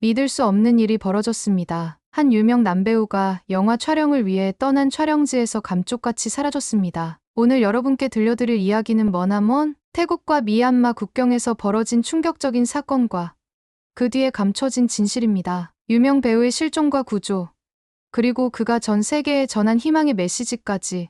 믿을 수 없는 일이 벌어졌습니다. 한 유명 남배우가 영화 촬영을 위해 떠난 촬영지에서 감쪽같이 사라졌습니다. 오늘 여러분께 들려드릴 이야기는 머나먼 태국과 미얀마 국경에서 벌어진 충격적인 사건과 그 뒤에 감춰진 진실입니다. 유명 배우의 실종과 구조, 그리고 그가 전 세계에 전한 희망의 메시지까지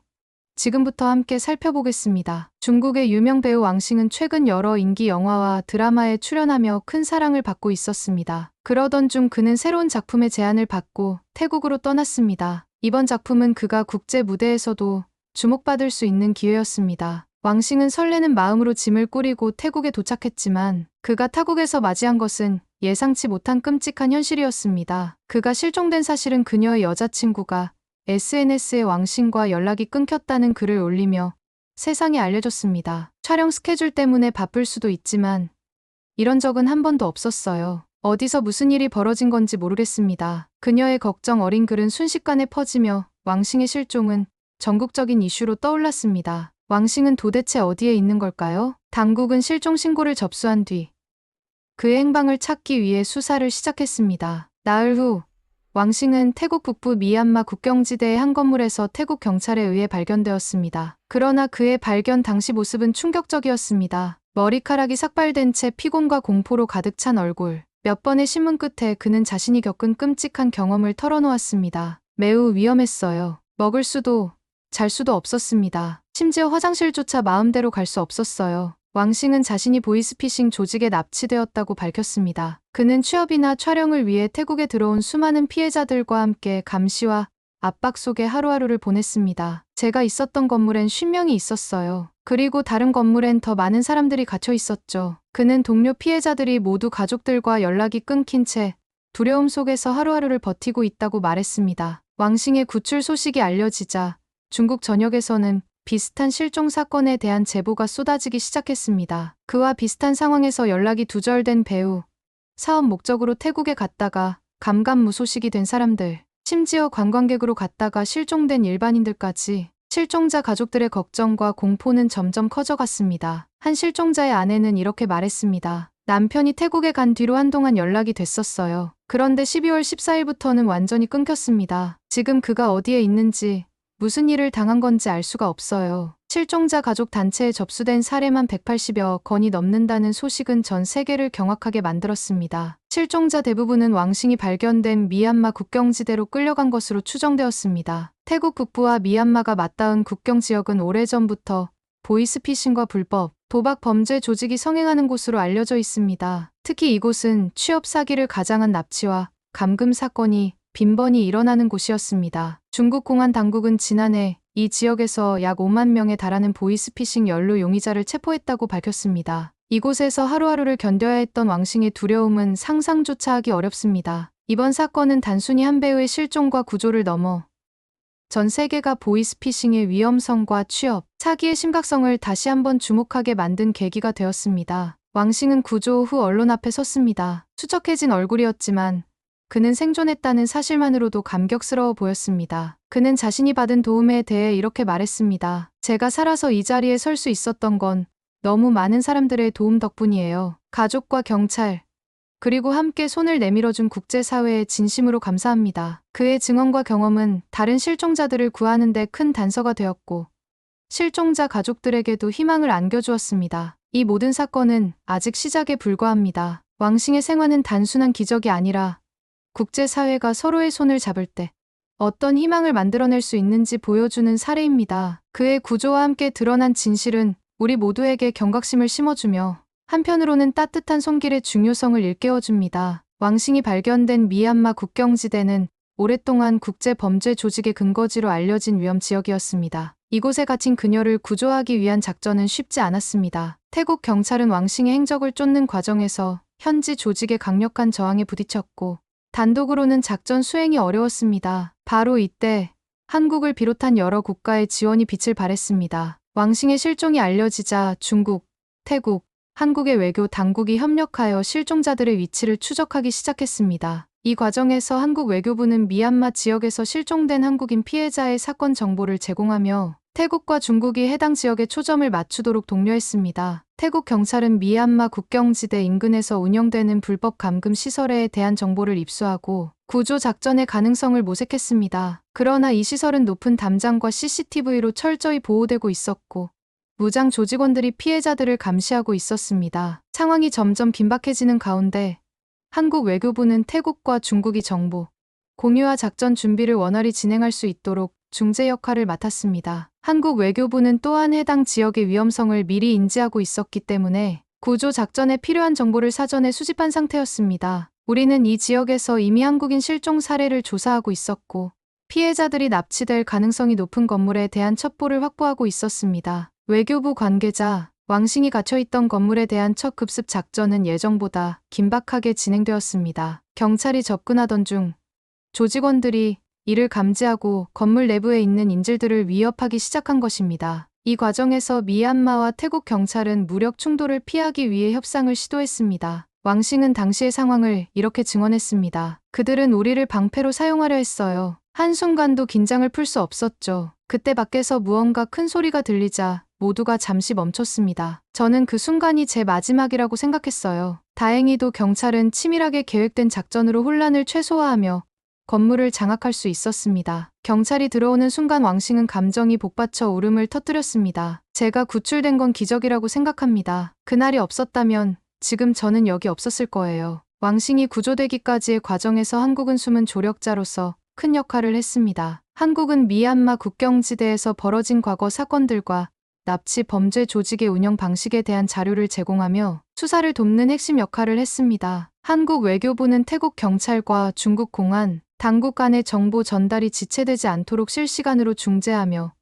지금부터 함께 살펴보겠습니다. 중국의 유명 배우 왕싱은 최근 여러 인기 영화와 드라마에 출연하며 큰 사랑을 받고 있었습니다. 그러던 중 그는 새로운 작품의 제안을 받고 태국으로 떠났습니다. 이번 작품은 그가 국제 무대에서도 주목받을 수 있는 기회였습니다. 왕싱은 설레는 마음으로 짐을 꾸리고 태국에 도착했지만 그가 타국에서 맞이한 것은 예상치 못한 끔찍한 현실이었습니다. 그가 실종된 사실은 그녀의 여자친구가 SNS에 왕싱과 연락이 끊겼다는 글을 올리며 세상에 알려졌습니다. 촬영 스케줄 때문에 바쁠 수도 있지만 이런 적은 한 번도 없었어요. 어디서 무슨 일이 벌어진 건지 모르겠습니다. 그녀의 걱정 어린 글은 순식간에 퍼지며 왕싱의 실종은 전국적인 이슈로 떠올랐습니다. 왕싱은 도대체 어디에 있는 걸까요? 당국은 실종 신고를 접수한 뒤 그의 행방을 찾기 위해 수사를 시작했습니다. 나흘 후 왕싱은 태국 북부 미얀마 국경지대의 한 건물에서 태국 경찰에 의해 발견되었습니다. 그러나 그의 발견 당시 모습은 충격적이었습니다. 머리카락이 삭발된 채 피곤과 공포로 가득 찬 얼굴. 몇 번의 신문 끝에 그는 자신이 겪은 끔찍한 경험을 털어놓았습니다. 매우 위험했어요. 먹을 수도 잘 수도 없었습니다. 심지어 화장실조차 마음대로 갈 수 없었어요. 왕싱은 자신이 보이스피싱 조직에 납치되었다고 밝혔습니다. 그는 취업이나 촬영을 위해 태국에 들어온 수많은 피해자들과 함께 감시와 압박 속에 하루하루를 보냈습니다. 제가 있었던 건물엔 50명이 있었어요. 그리고 다른 건물엔 더 많은 사람들이 갇혀 있었죠. 그는 동료 피해자들이 모두 가족들과 연락이 끊긴 채 두려움 속에서 하루하루를 버티고 있다고 말했습니다. 왕싱의 구출 소식이 알려지자 중국 전역에서는 비슷한 실종 사건에 대한 제보가 쏟아지기 시작했습니다. 그와 비슷한 상황에서 연락이 두절된 배우, 사업 목적으로 태국에 갔다가 감감무소식이 된 사람들, 심지어 관광객으로 갔다가 실종된 일반인들까지 실종자 가족들의 걱정과 공포는 점점 커져갔습니다. 한 실종자의 아내는 이렇게 말했습니다. 남편이 태국에 간 뒤로 한동안 연락이 됐었어요. 그런데 12월 14일부터는 완전히 끊겼습니다. 지금 그가 어디에 있는지 무슨 일을 당한 건지 알 수가 없어요. 실종자 가족 단체에 접수된 사례만 180여 건이 넘는다는 소식은 전 세계를 경악하게 만들었습니다. 실종자 대부분은 왕싱이 발견된 미얀마 국경지대로 끌려간 것으로 추정되었습니다. 태국 북부와 미얀마가 맞닿은 국경 지역은 오래전부터 보이스피싱과 불법, 도박 범죄 조직이 성행하는 곳으로 알려져 있습니다. 특히 이곳은 취업 사기를 가장한 납치와 감금 사건이 빈번히 일어나는 곳이었습니다. 중국 공안 당국은 지난해 이 지역에서 약 5만 명에 달하는 보이스피싱 연루 용의자를 체포했다고 밝혔습니다. 이곳에서 하루하루를 견뎌야 했던 왕싱의 두려움은 상상조차 하기 어렵습니다. 이번 사건은 단순히 한 배우의 실종과 구조를 넘어 전 세계가 보이스피싱의 위험성과 취업, 사기의 심각성을 다시 한번 주목하게 만든 계기가 되었습니다. 왕싱은 구조 후 언론 앞에 섰습니다. 수척해진 얼굴이었지만 그는 생존했다는 사실만으로도 감격스러워 보였습니다. 그는 자신이 받은 도움에 대해 이렇게 말했습니다. 제가 살아서 이 자리에 설 수 있었던 건 너무 많은 사람들의 도움 덕분이에요. 가족과 경찰, 그리고 함께 손을 내밀어준 국제사회에 진심으로 감사합니다. 그의 증언과 경험은 다른 실종자들을 구하는 데 큰 단서가 되었고 실종자 가족들에게도 희망을 안겨주었습니다. 이 모든 사건은 아직 시작에 불과합니다. 왕싱의 생화는 단순한 기적이 아니라 국제사회가 서로의 손을 잡을 때 어떤 희망을 만들어낼 수 있는지 보여주는 사례입니다. 그의 구조와 함께 드러난 진실은 우리 모두에게 경각심을 심어주며 한편으로는 따뜻한 손길의 중요성을 일깨워줍니다. 왕싱이 발견된 미얀마 국경지대는 오랫동안 국제범죄 조직의 근거지로 알려진 위험 지역이었습니다. 이곳에 갇힌 그녀를 구조하기 위한 작전은 쉽지 않았습니다. 태국 경찰은 왕싱의 행적을 쫓는 과정에서 현지 조직의 강력한 저항에 부딪혔고 단독으로는 작전 수행이 어려웠습니다. 바로 이때 한국을 비롯한 여러 국가의 지원이 빛을 발했습니다. 왕싱의 실종이 알려지자 중국, 태국, 한국의 외교 당국이 협력하여 실종자들의 위치를 추적하기 시작했습니다. 이 과정에서 한국 외교부는 미얀마 지역에서 실종된 한국인 피해자의 사건 정보를 제공하며 태국과 중국이 해당 지역에 초점을 맞추도록 독려했습니다. 태국 경찰은 미얀마 국경지대 인근에서 운영되는 불법 감금 시설에 대한 정보를 입수하고 구조 작전의 가능성을 모색했습니다. 그러나 이 시설은 높은 담장과 CCTV로 철저히 보호되고 있었고 무장 조직원들이 피해자들을 감시하고 있었습니다. 상황이 점점 긴박해지는 가운데 한국 외교부는 태국과 중국이 정보 공유와 작전 준비를 원활히 진행할 수 있도록 중재 역할을 맡았습니다. 한국 외교부는 또한 해당 지역의 위험성을 미리 인지하고 있었기 때문에 구조 작전에 필요한 정보를 사전에 수집한 상태였습니다. 우리는 이 지역에서 이미 한국인 실종 사례를 조사하고 있었고 피해자들이 납치될 가능성이 높은 건물에 대한 첩보를 확보하고 있었습니다. 외교부 관계자, 왕싱이 갇혀있던 건물에 대한 첫 급습 작전은 예정보다 긴박하게 진행되었습니다. 경찰이 접근하던 중 조직원들이 이를 감지하고 건물 내부에 있는 인질들을 위협하기 시작한 것입니다. 이 과정에서 미얀마와 태국 경찰은 무력 충돌을 피하기 위해 협상을 시도했습니다. 왕싱은 당시의 상황을 이렇게 증언했습니다. 그들은 우리를 방패로 사용하려 했어요. 한순간도 긴장을 풀 수 없었죠. 그때 밖에서 무언가 큰 소리가 들리자 모두가 잠시 멈췄습니다. 저는 그 순간이 제 마지막이라고 생각했어요. 다행히도 경찰은 치밀하게 계획된 작전으로 혼란을 최소화하며 건물을 장악할 수 있었습니다. 경찰이 들어오는 순간 왕싱은 감정이 복받쳐 울음을 터뜨렸습니다. 제가 구출된 건 기적이라고 생각합니다. 그날이 없었다면 지금 저는 여기 없었을 거예요. 왕싱이 구조되기까지의 과정에서 한국은 숨은 조력자로서 큰 역할을 했습니다. 한국은 미얀마 국경지대에서 벌어진 과거 사건들과 납치 범죄 조직의 운영 방식에 대한 자료를 제공하며 수사를 돕는 핵심 역할을 했습니다. 한국 외교부는 태국 경찰과 중국 공안, 당국 간의 정보 전달이 지체되지 않도록 실시간으로 중재하며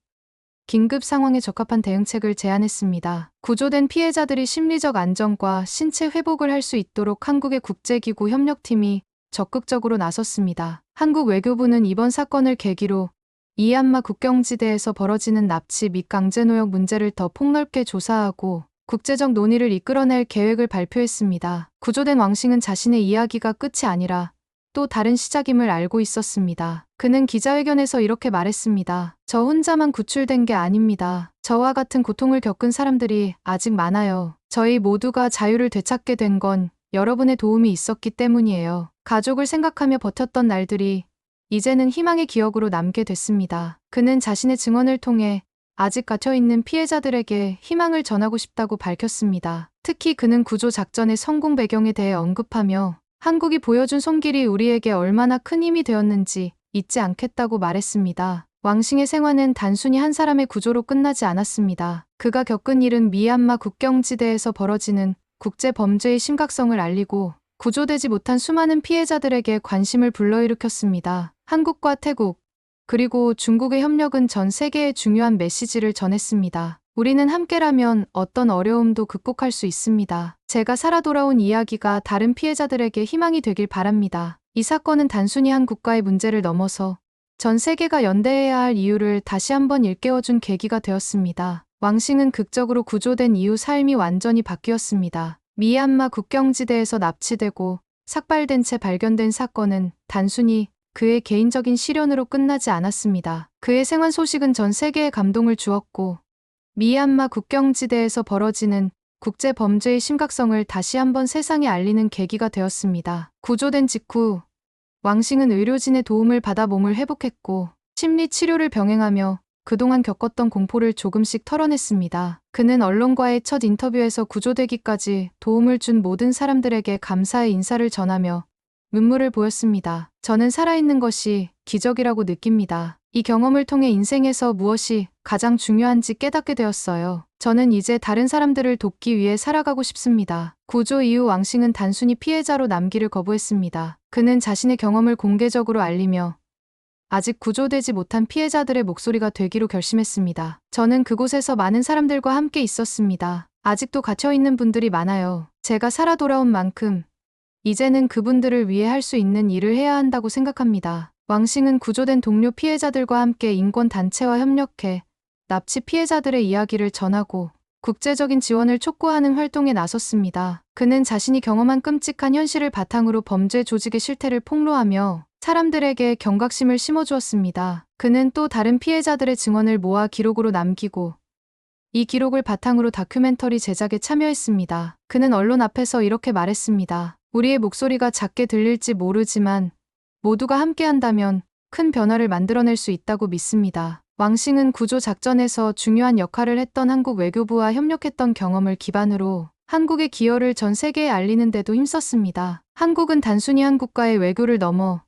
긴급 상황에 적합한 대응책을 제안했습니다. 구조된 피해자들이 심리적 안정과 신체 회복을 할 수 있도록 한국의 국제기구 협력팀이 적극적으로 나섰습니다. 한국 외교부는 이번 사건을 계기로 미얀마 국경지대에서 벌어지는 납치 및 강제노역 문제를 더 폭넓게 조사하고 국제적 논의를 이끌어낼 계획을 발표했습니다. 구조된 왕싱은 자신의 이야기가 끝이 아니라 또 다른 시작임을 알고 있었습니다. 그는 기자회견에서 이렇게 말했습니다. 저 혼자만 구출된 게 아닙니다. 저와 같은 고통을 겪은 사람들이 아직 많아요. 저희 모두가 자유를 되찾게 된 건 여러분의 도움이 있었기 때문이에요. 가족을 생각하며 버텼던 날들이 이제는 희망의 기억으로 남게 됐습니다. 그는 자신의 증언을 통해 아직 갇혀있는 피해자들에게 희망을 전하고 싶다고 밝혔습니다. 특히 그는 구조 작전의 성공 배경에 대해 언급하며 한국이 보여준 손길이 우리에게 얼마나 큰 힘이 되었는지 잊지 않겠다고 말했습니다. 왕싱의 생활은 단순히 한 사람의 구조로 끝나지 않았습니다. 그가 겪은 일은 미얀마 국경지대에서 벌어지는 국제 범죄의 심각성을 알리고 구조되지 못한 수많은 피해자들에게 관심을 불러일으켰습니다. 한국과 태국, 그리고 중국의 협력은 전 세계에 중요한 메시지를 전했습니다. 우리는 함께라면 어떤 어려움도 극복할 수 있습니다. 제가 살아 돌아온 이야기가 다른 피해자들에게 희망이 되길 바랍니다. 이 사건은 단순히 한 국가의 문제를 넘어서 전 세계가 연대해야 할 이유를 다시 한번 일깨워준 계기가 되었습니다. 왕싱은 극적으로 구조된 이후 삶이 완전히 바뀌었습니다. 미얀마 국경지대에서 납치되고 삭발된 채 발견된 사건은 단순히 그의 개인적인 시련으로 끝나지 않았습니다. 그의 생還소식은 전 세계에 감동을 주었고 미얀마 국경지대에서 벌어지는 국제 범죄의 심각성을 다시 한번 세상에 알리는 계기가 되었습니다. 구조된 직후 왕싱은 의료진의 도움을 받아 몸을 회복했고 심리 치료를 병행하며 그동안 겪었던 공포를 조금씩 털어냈습니다. 그는 언론과의 첫 인터뷰에서 구조되기까지 도움을 준 모든 사람들에게 감사의 인사를 전하며 눈물을 보였습니다. 저는 살아있는 것이 기적이라고 느낍니다. 이 경험을 통해 인생에서 무엇이 가장 중요한지 깨닫게 되었어요. 저는 이제 다른 사람들을 돕기 위해 살아가고 싶습니다. 구조 이후 왕싱은 단순히 피해자로 남기를 거부했습니다. 그는 자신의 경험을 공개적으로 알리며 아직 구조되지 못한 피해자들의 목소리가 되기로 결심했습니다. 저는 그곳에서 많은 사람들과 함께 있었습니다. 아직도 갇혀있는 분들이 많아요. 제가 살아 돌아온 만큼 이제는 그분들을 위해 할 수 있는 일을 해야 한다고 생각합니다. 왕싱은 구조된 동료 피해자들과 함께 인권단체와 협력해 납치 피해자들의 이야기를 전하고 국제적인 지원을 촉구하는 활동에 나섰습니다. 그는 자신이 경험한 끔찍한 현실을 바탕으로 범죄 조직의 실태를 폭로하며 사람들에게 경각심을 심어주었습니다. 그는 또 다른 피해자들의 증언을 모아 기록으로 남기고 이 기록을 바탕으로 다큐멘터리 제작에 참여했습니다. 그는 언론 앞에서 이렇게 말했습니다. 우리의 목소리가 작게 들릴지 모르지만 모두가 함께한다면 큰 변화를 만들어낼 수 있다고 믿습니다. 왕싱은 구조 작전에서 중요한 역할을 했던 한국 외교부와 협력했던 경험을 기반으로 한국의 기여를 전 세계에 알리는 데도 힘썼습니다. 한국은 단순히 한 국가의 외교를 넘어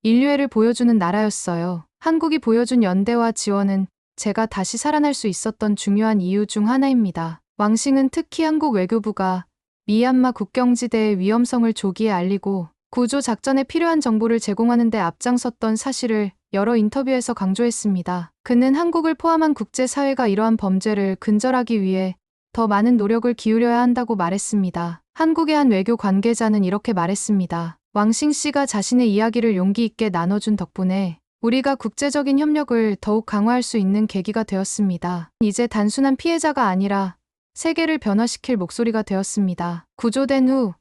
인류애를 보여주는 나라였어요. 한국이 보여준 연대와 지원은 제가 다시 살아날 수 있었던 중요한 이유 중 하나입니다. 왕싱은 특히 한국 외교부가 미얀마 국경지대의 위험성을 조기에 알리고 구조 작전에 필요한 정보를 제공하는 데 앞장섰던 사실을 여러 인터뷰에서 강조했습니다. 그는 한국을 포함한 국제사회가 이러한 범죄를 근절하기 위해 더 많은 노력을 기울여야 한다고 말했습니다. 한국의 한 외교 관계자는 이렇게 말했습니다. 왕싱 씨가 자신의 이야기를 용기 있게 나눠준 덕분에 우리가 국제적인 협력을 더욱 강화할 수 있는 계기가 되었습니다. 이제 단순한 피해자가 아니라 세계를 변화시킬 목소리가 되었습니다. 구조된 후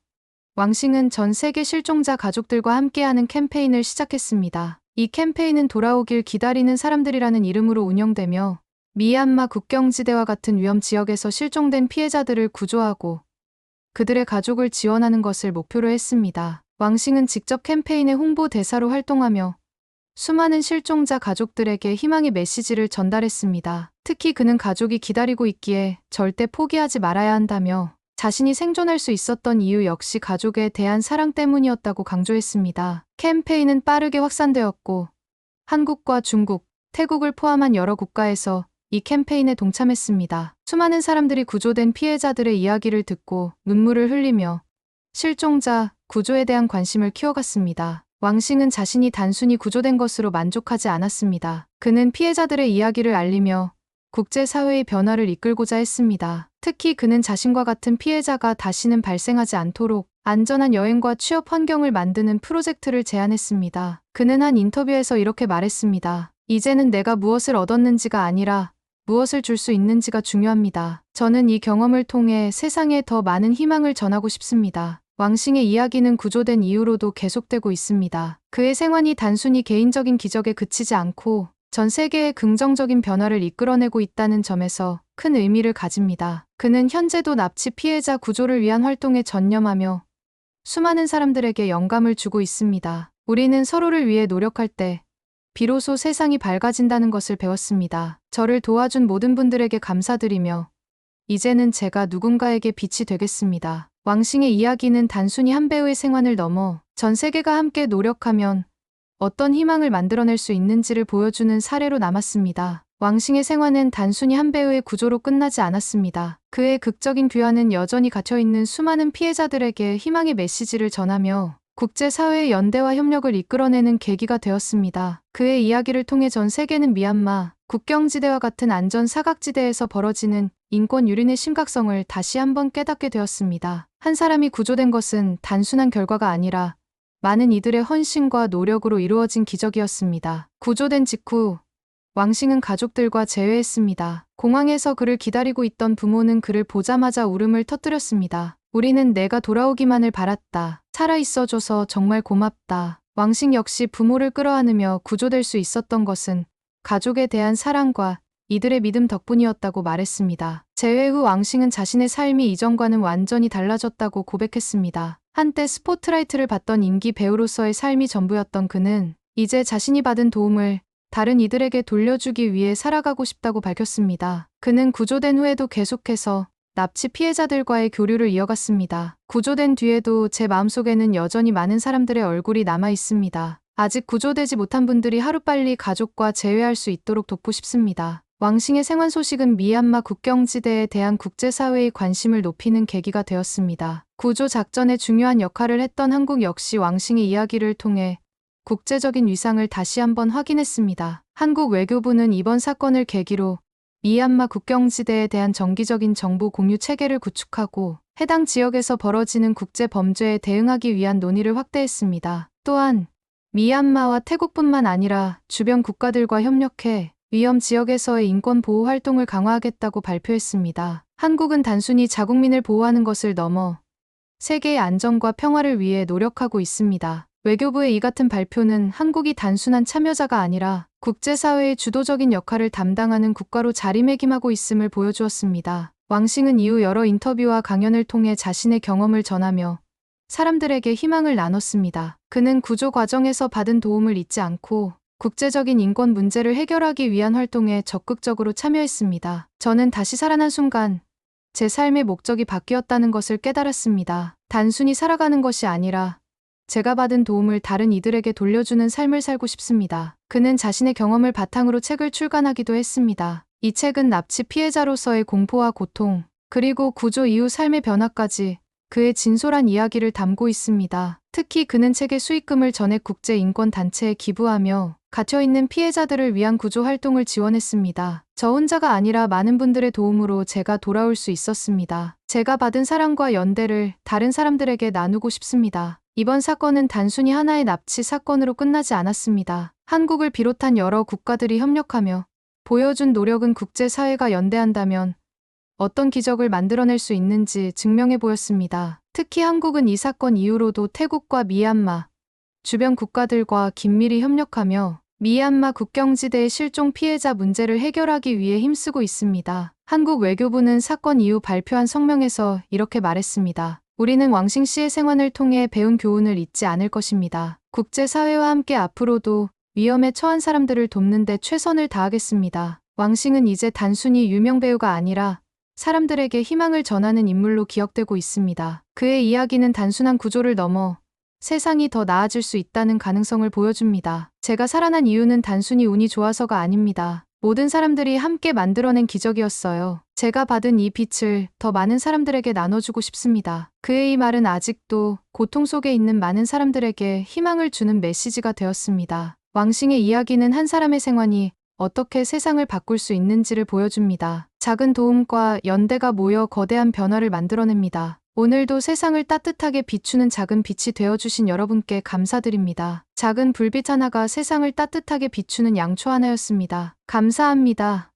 왕싱은 전 세계 실종자 가족들과 함께하는 캠페인을 시작했습니다. 이 캠페인은 돌아오길 기다리는 사람들이라는 이름으로 운영되며 미얀마 국경지대와 같은 위험 지역에서 실종된 피해자들을 구조하고 그들의 가족을 지원하는 것을 목표로 했습니다. 왕싱은 직접 캠페인의 홍보 대사로 활동하며 수많은 실종자 가족들에게 희망의 메시지를 전달했습니다. 특히 그는 가족이 기다리고 있기에 절대 포기하지 말아야 한다며 자신이 생존할 수 있었던 이유 역시 가족에 대한 사랑 때문이었다고 강조했습니다. 캠페인은 빠르게 확산되었고 한국과 중국, 태국을 포함한 여러 국가에서 이 캠페인에 동참했습니다. 수많은 사람들이 구조된 피해자들의 이야기를 듣고 눈물을 흘리며 실종자, 구조에 대한 관심을 키워갔습니다. 왕싱은 자신이 단순히 구조된 것으로 만족하지 않았습니다. 그는 피해자들의 이야기를 알리며 국제사회의 변화를 이끌고자 했습니다. 특히 그는 자신과 같은 피해자가 다시는 발생하지 않도록 안전한 여행과 취업 환경을 만드는 프로젝트를 제안했습니다. 그는 한 인터뷰에서 이렇게 말했습니다. 이제는 내가 무엇을 얻었는지가 아니라 무엇을 줄 수 있는지가 중요합니다. 저는 이 경험을 통해 세상에 더 많은 희망을 전하고 싶습니다. 왕싱의 이야기는 구조된 이후로도 계속되고 있습니다. 그의 생환이 단순히 개인적인 기적에 그치지 않고 전 세계의 긍정적인 변화를 이끌어내고 있다는 점에서 큰 의미를 가집니다. 그는 현재도 납치 피해자 구조를 위한 활동에 전념하며 수많은 사람들에게 영감을 주고 있습니다. 우리는 서로를 위해 노력할 때 비로소 세상이 밝아진다는 것을 배웠습니다. 저를 도와준 모든 분들에게 감사드리며 이제는 제가 누군가에게 빛이 되겠습니다. 왕싱의 이야기는 단순히 한 배우의 생환을 넘어 전 세계가 함께 노력하면 어떤 희망을 만들어낼 수 있는지를 보여주는 사례로 남았습니다. 왕싱의 생환은 단순히 한 배우의 구조로 끝나지 않았습니다. 그의 극적인 귀환은 여전히 갇혀있는 수많은 피해자들에게 희망의 메시지를 전하며 국제사회의 연대와 협력을 이끌어내는 계기가 되었습니다. 그의 이야기를 통해 전 세계는 미얀마, 국경지대와 같은 안전 사각지대에서 벌어지는 인권 유린의 심각성을 다시 한번 깨닫게 되었습니다. 한 사람이 구조된 것은 단순한 결과가 아니라 많은 이들의 헌신과 노력으로 이루어진 기적이었습니다. 구조된 직후 왕싱은 가족들과 재회했습니다. 공항에서 그를 기다리고 있던 부모는 그를 보자마자 울음을 터뜨렸습니다. 우리는 내가 돌아오기만을 바랐다. 살아있어줘서 정말 고맙다. 왕싱 역시 부모를 끌어안으며 구조될 수 있었던 것은 가족에 대한 사랑과 이들의 믿음 덕분이었다고 말했습니다. 재회 후 왕싱은 자신의 삶이 이전과는 완전히 달라졌다고 고백했습니다. 한때 스포트라이트를 받던 인기 배우로서의 삶이 전부였던 그는 이제 자신이 받은 도움을 다른 이들에게 돌려주기 위해 살아가고 싶다고 밝혔습니다. 그는 구조된 후에도 계속해서 납치 피해자들과의 교류를 이어갔습니다. 구조된 뒤에도 제 마음속에는 여전히 많은 사람들의 얼굴이 남아 있습니다. 아직 구조되지 못한 분들이 하루빨리 가족과 재회할 수 있도록 돕고 싶습니다. 왕싱의 생환 소식은 미얀마 국경지대에 대한 국제사회의 관심을 높이는 계기가 되었습니다. 구조 작전에 중요한 역할을 했던 한국 역시 왕싱의 이야기를 통해 국제적인 위상을 다시 한번 확인했습니다. 한국 외교부는 이번 사건을 계기로 미얀마 국경지대에 대한 정기적인 정보 공유 체계를 구축하고 해당 지역에서 벌어지는 국제 범죄에 대응하기 위한 논의를 확대했습니다. 또한 미얀마와 태국뿐만 아니라 주변 국가들과 협력해 위험 지역에서의 인권 보호 활동을 강화하겠다고 발표했습니다. 한국은 단순히 자국민을 보호하는 것을 넘어 세계의 안전과 평화를 위해 노력하고 있습니다. 외교부의 이 같은 발표는 한국이 단순한 참여자가 아니라 국제사회의 주도적인 역할을 담당하는 국가로 자리매김하고 있음을 보여주었습니다. 왕싱은 이후 여러 인터뷰와 강연을 통해 자신의 경험을 전하며 사람들에게 희망을 나눴습니다. 그는 구조 과정에서 받은 도움을 잊지 않고 국제적인 인권 문제를 해결하기 위한 활동에 적극적으로 참여했습니다. 저는 다시 살아난 순간 제 삶의 목적이 바뀌었다는 것을 깨달았습니다. 단순히 살아가는 것이 아니라 제가 받은 도움을 다른 이들에게 돌려주는 삶을 살고 싶습니다. 그는 자신의 경험을 바탕으로 책을 출간하기도 했습니다. 이 책은 납치 피해자로서의 공포와 고통, 그리고 구조 이후 삶의 변화까지 그의 진솔한 이야기를 담고 있습니다. 특히 그는 책의 수익금을 전액 국제인권단체에 기부하며 갇혀있는 피해자들을 위한 구조 활동을 지원했습니다. 저 혼자가 아니라 많은 분들의 도움으로 제가 돌아올 수 있었습니다. 제가 받은 사랑과 연대를 다른 사람들에게 나누고 싶습니다. 이번 사건은 단순히 하나의 납치 사건으로 끝나지 않았습니다. 한국을 비롯한 여러 국가들이 협력하며 보여준 노력은 국제사회가 연대한다면 어떤 기적을 만들어낼 수 있는지 증명해 보였습니다. 특히 한국은 이 사건 이후로도 태국과 미얀마, 주변 국가들과 긴밀히 협력하며 미얀마 국경지대의 실종 피해자 문제를 해결하기 위해 힘쓰고 있습니다. 한국 외교부는 사건 이후 발표한 성명에서 이렇게 말했습니다. 우리는 왕싱 씨의 생환을 통해 배운 교훈을 잊지 않을 것입니다. 국제사회와 함께 앞으로도 위험에 처한 사람들을 돕는 데 최선을 다하겠습니다. 왕싱은 이제 단순히 유명 배우가 아니라 사람들에게 희망을 전하는 인물로 기억되고 있습니다. 그의 이야기는 단순한 구조를 넘어 세상이 더 나아질 수 있다는 가능성을 보여줍니다. 제가 살아난 이유는 단순히 운이 좋아서가 아닙니다. 모든 사람들이 함께 만들어낸 기적이었어요. 제가 받은 이 빛을 더 많은 사람들에게 나눠주고 싶습니다. 그의 이 말은 아직도 고통 속에 있는 많은 사람들에게 희망을 주는 메시지가 되었습니다. 왕싱의 이야기는 한 사람의 생환이 어떻게 세상을 바꿀 수 있는지를 보여줍니다. 작은 도움과 연대가 모여 거대한 변화를 만들어냅니다. 오늘도 세상을 따뜻하게 비추는 작은 빛이 되어주신 여러분께 감사드립니다. 작은 불빛 하나가 세상을 따뜻하게 비추는 양초 하나였습니다. 감사합니다.